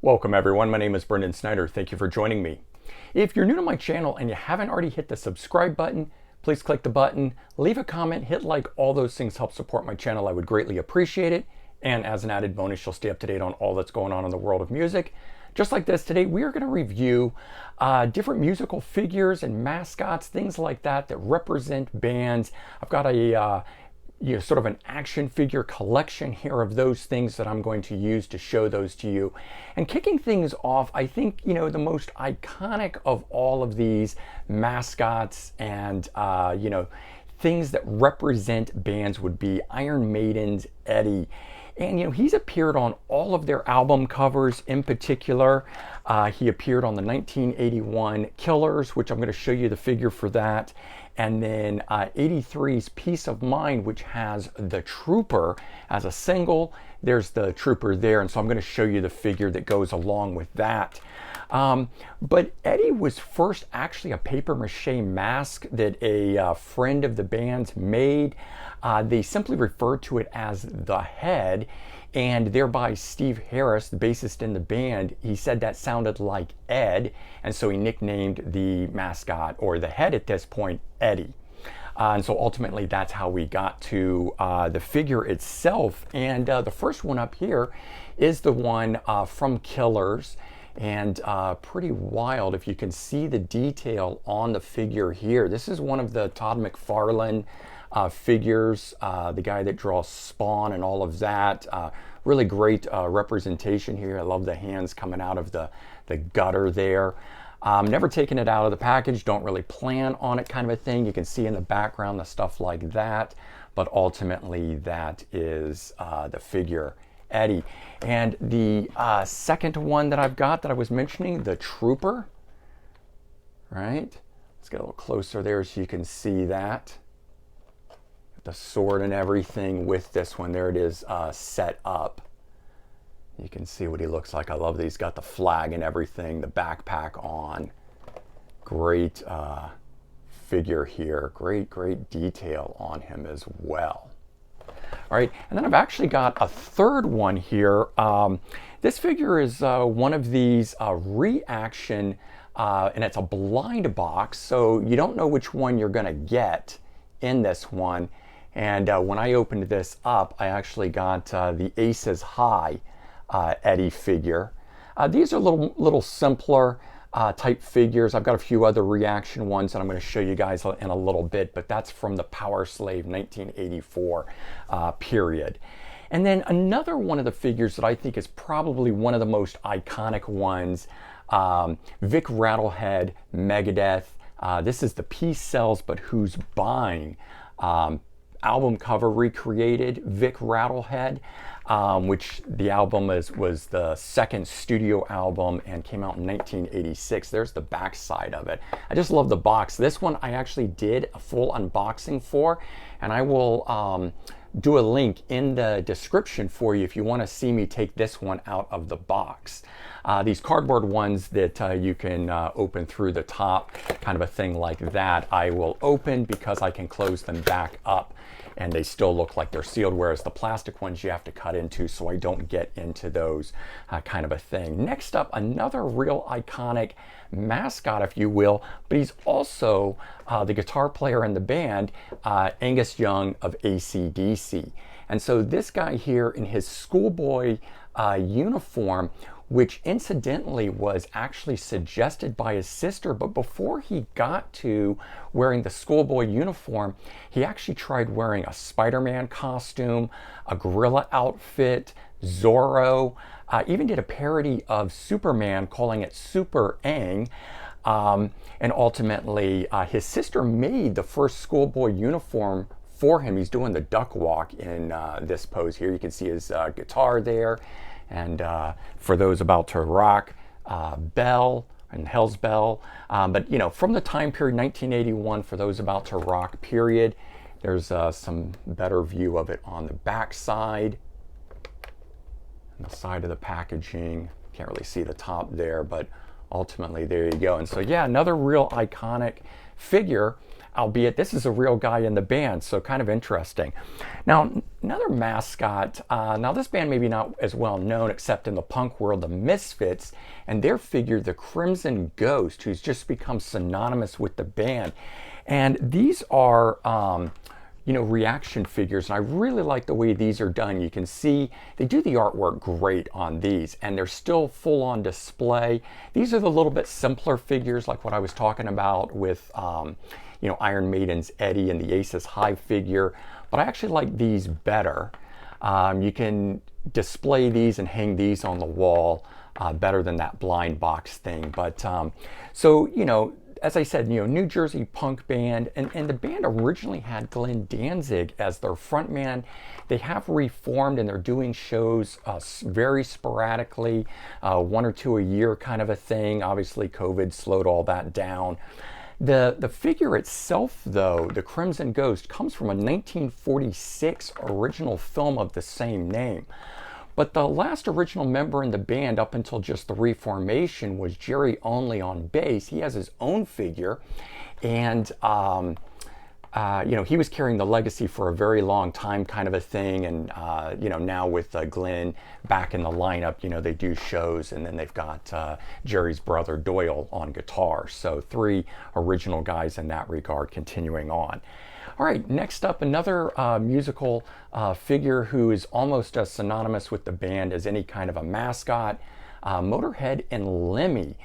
Welcome everyone, my name is Brendan Snyder. Thank you for joining me. If you're new to my channel and you haven't already hit the subscribe button, please click the button, leave a comment, hit like. All those things help support my channel. I would greatly appreciate it. And as an added bonus, you'll stay up to date on all that's going on in the world of music. Just like this, today we are going to review different musical figures and mascots, things like that that represent bands. I've got a sort of an action figure collection here of those things that I'm going to use to show those to you. And kicking things off, I think, the most iconic of all of these mascots and, things that represent bands would be Iron Maiden's Eddie. And he's appeared on all of their album covers. In particular, he appeared on the 1981 Killers, which I'm going to show you the figure for that. And then 83's Peace of Mind, which has the Trooper as a single. There's the Trooper there, and so I'm going to show you the figure that goes along with that. But Eddie was first actually a papier-mâché mask that a friend of the band's made. They simply referred to it as the head, and thereby Steve Harris, the bassist in the band, he said that sounded like Ed, and so he nicknamed the mascot, or the head at this point, Eddie. And so ultimately that's how we got to the figure itself. And the first one up here is the one from Killers. And pretty wild if you can see the detail on the figure here. This is one of the Todd McFarlane figures, the guy that draws Spawn and all of that. Really great representation here. I love the hands coming out of the gutter there. Never taken it out of the package, don't really plan on it, kind of a thing. You can see in the background the stuff like that, but ultimately that is the figure Eddie. And the second one that I've got that I was mentioning, the Trooper, right? Let's get a little closer there so you can see that. The sword and everything with this one. There it is set up. You can see what he looks like. I love that he's got the flag and everything, the backpack on. Great figure here. Great detail on him as well. All right, and then I've actually got a third one here. This figure is one of these reaction, and it's a blind box, so you don't know which one you're going to get in this one. And when I opened this up, I actually got the Aces High Eddie figure. These are little simpler type figures. I've got a few other reaction ones that I'm going to show you guys in a little bit, but that's from the Power Slave 1984 period. And then another one of the figures that I think is probably one of the most iconic ones, Vic Rattlehead Megadeth. This is the Peace Sells But Who's Buying album cover recreated, Vic Rattlehead, which the album was the second studio album and came out in 1986. There's the back side of it. I just love the box. This one I actually did a full unboxing for, and I will do a link in the description for you if you want to see me take this one out of the box. These cardboard ones that you can open through the top, kind of a thing like that, I will open because I can close them back up and they still look like they're sealed, whereas the plastic ones you have to cut into, so I don't get into those, kind of a thing. Next up, another real iconic mascot, if you will, but he's also the guitar player in the band, Angus Young of ACDC. And so this guy here in his schoolboy uniform, which incidentally was actually suggested by his sister, but before he got to wearing the schoolboy uniform, he actually tried wearing a Spider-Man costume, a gorilla outfit, Zorro, even did a parody of Superman calling it Super Ang. And ultimately, his sister made the first schoolboy uniform for him. He's doing the duck walk in this pose here. You can see his guitar there. And for those about to rock, Bell and Hell's Bell. But from the time period 1981, for those about to rock period, there's some better view of it on the back side. And the side of the packaging, can't really see the top there, but ultimately, there you go. And so, yeah, another real iconic figure, albeit this is a real guy in the band, so kind of interesting. Now, another mascot, now this band maybe not as well known except in the punk world, the Misfits, and their figure, the Crimson Ghost, who's just become synonymous with the band. And these are, reaction figures, and I really like the way these are done. You can see they do the artwork great on these, and they're still full on display. These are the little bit simpler figures, like what I was talking about with Iron Maiden's Eddie and the Aces High figure, but I actually like these better. You can display these and hang these on the wall better than that blind box thing. But as I said, New Jersey punk band, and the band originally had Glenn Danzig as their frontman. They have reformed and they're doing shows very sporadically, 1 or 2 a year kind of a thing. Obviously, COVID slowed all that down. The figure itself, though, the Crimson Ghost, comes from a 1946 original film of the same name. But the last original member in the band up until just the reformation was Jerry Only on bass. He has his own figure, and he was carrying the legacy for a very long time, kind of a thing. And now with Glenn back in the lineup, they do shows, and then they've got Jerry's brother Doyle on guitar. So 3 original guys in that regard, continuing on. All right, next up, another musical figure who is almost as synonymous with the band as any kind of a mascot, Motorhead and Lemmy.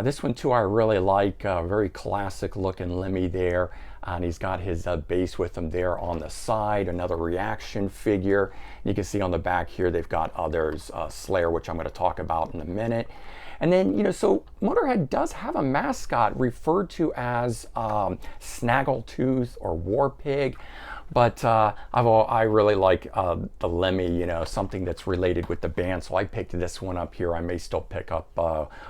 This one too I really like, very classic looking Lemmy there, and he's got his bass with him there on the side, another reaction figure. You can see on the back here they've got others, Slayer, which I'm going to talk about in a minute. And then, so Motorhead does have a mascot referred to as Snaggletooth or War Pig, but I really like the Lemmy, something that's related with the band, so I picked this one up here. I may still pick up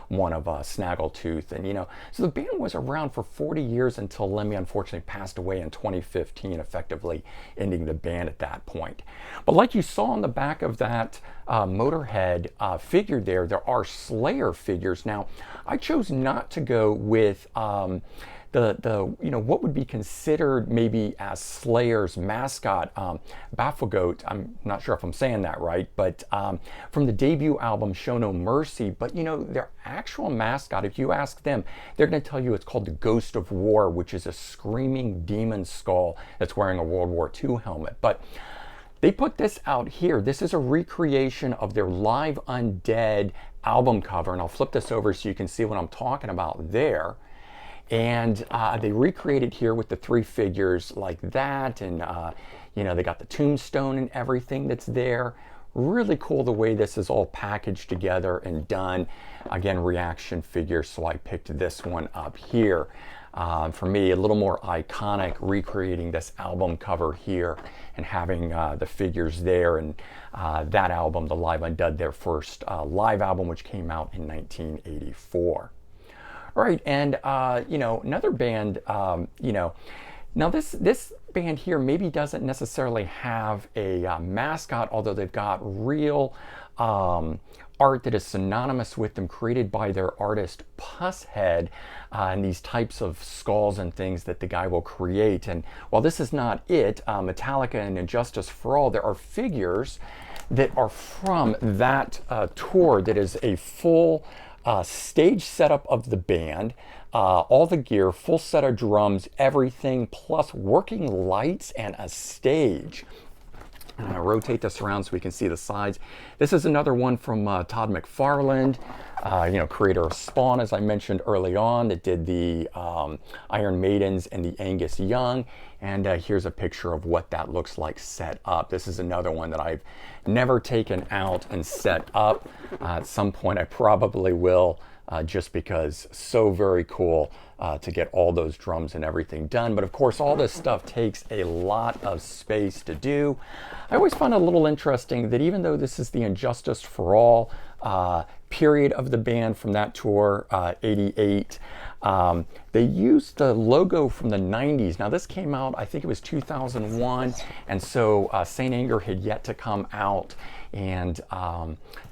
one of Snaggletooth. And, so the band was around for 40 years until Lemmy unfortunately passed away in 2015, effectively ending the band at that point. But like you saw on the back of that Motorhead figure there are Slayer figures. Now, I chose not to go with what would be considered maybe as Slayer's mascot, Bafflegoat. I'm not sure if I'm saying that right, but from the debut album Show No Mercy. But their actual mascot, if you ask them, they're going to tell you it's called the Ghost of War, which is a screaming demon skull that's wearing a World War II helmet. But they put this out here. This is a recreation of their Live Undead album cover, and I'll flip this over so you can see what I'm talking about there. And they recreated here with the 3 figures like that, and they got the tombstone and everything that's there. Really cool the way this is all packaged together and done. Again, reaction figure, so I picked this one up here. For me, a little more iconic, recreating this album cover here and having the figures there, and that album, the Live Undead, their first live album, which came out in 1984. All right, and another band, now this band here maybe doesn't necessarily have a mascot, although they've got real art that is synonymous with them, created by their artist Pushead, and these types of skulls and things that the guy will create. And while this is not it, Metallica and Injustice for All, there are figures that are from that tour that is a full stage setup of the band, all the gear, full set of drums, everything, plus working lights and a stage. And I rotate this around so we can see the sides. This is another one from Todd McFarlane, creator of Spawn, as I mentioned early on, that did the Iron Maidens and the Angus Young. And here's a picture of what that looks like set up. This is another one that I've never taken out and set up. At some point I probably will, just because so very cool to get all those drums and everything done. But of course, all this stuff takes a lot of space to do. I always find it a little interesting that even though this is the Injustice for All period of the band from that tour, 88, they used the logo from the 90s. Now this came out, I think it was 2001, and so Saint Anger had yet to come out. and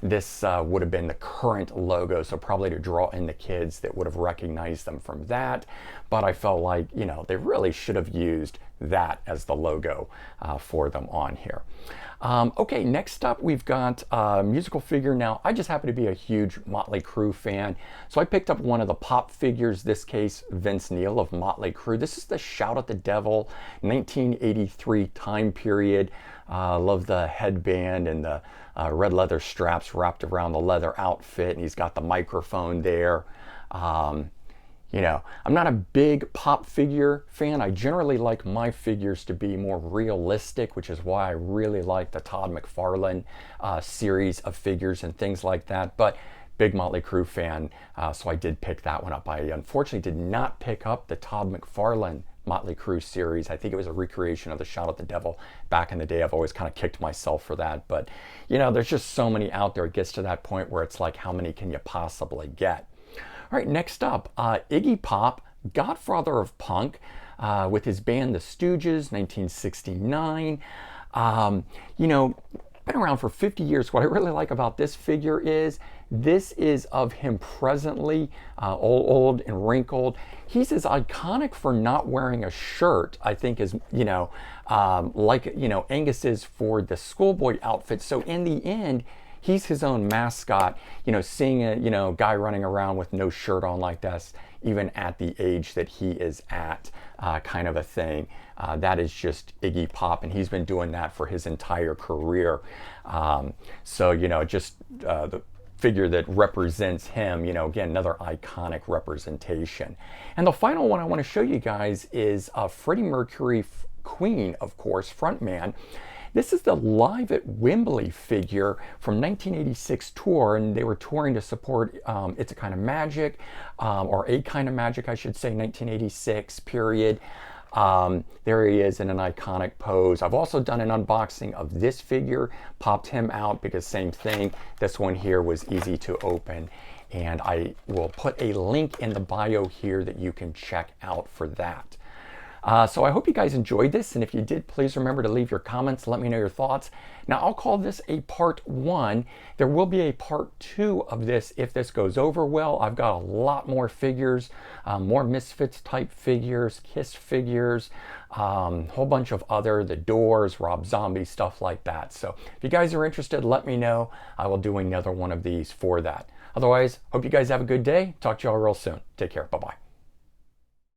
this would have been the current logo, so probably to draw in the kids that would have recognized them from that. But I felt like, you know, they really should have used that as the logo for them on here. Okay, next up we've got a musical figure. Now, I just happen to be a huge Motley Crue fan, so I picked up one of the Pop figures, this case Vince Neil of Motley Crue. This is the Shout at the Devil 1983 time period. Love the headband and the red leather straps wrapped around the leather outfit, and he's got the microphone there. You know, I'm not a big Pop figure fan. I generally like my figures to be more realistic, which is why I really like the Todd McFarlane series of figures and things like that. But big Motley Crue fan, so I did pick that one up. I unfortunately did not pick up the Todd McFarlane Motley Crue series. I think it was a recreation of the Shout at the Devil back in the day. I've always kind of kicked myself for that. But, you know, there's just so many out there. It gets to that point where it's like, how many can you possibly get? All right, next up, Iggy Pop, godfather of punk, with his band The Stooges, 1969. You know, been around for 50 years. What I really like about this figure is this is of him presently, old and wrinkled. He's as iconic for not wearing a shirt, I think, as, you know, like, you know, Angus is for the schoolboy outfit. So in the end, he's his own mascot, you know, seeing a, you know, guy running around with no shirt on like this, even at the age that he is at, kind of a thing. That is just Iggy Pop, and he's been doing that for his entire career. So, you know, just the figure that represents him, you know, again, another iconic representation. And the final one I want to show you guys is Freddie Mercury, Queen, of course, frontman. This is the Live at Wembley figure from 1986 tour, and they were touring to support It's a Kind of Magic, or A Kind of Magic, I should say, 1986 period. There he is in an iconic pose. I've also done an unboxing of this figure, popped him out because same thing. This one here was easy to open, and I will put a link in the bio here that you can check out for that. So I hope you guys enjoyed this, and if you did, please remember to leave your comments, let me know your thoughts. Now, I'll call this a part 1. There will be a part 2 of this if this goes over well. I've got a lot more figures, more Misfits type figures, Kiss figures, whole bunch of other, The Doors, Rob Zombie, stuff like that. So if you guys are interested, let me know. I will do another one of these for that. Otherwise, hope you guys have a good day. Talk to y'all real soon. Take care. Bye-bye.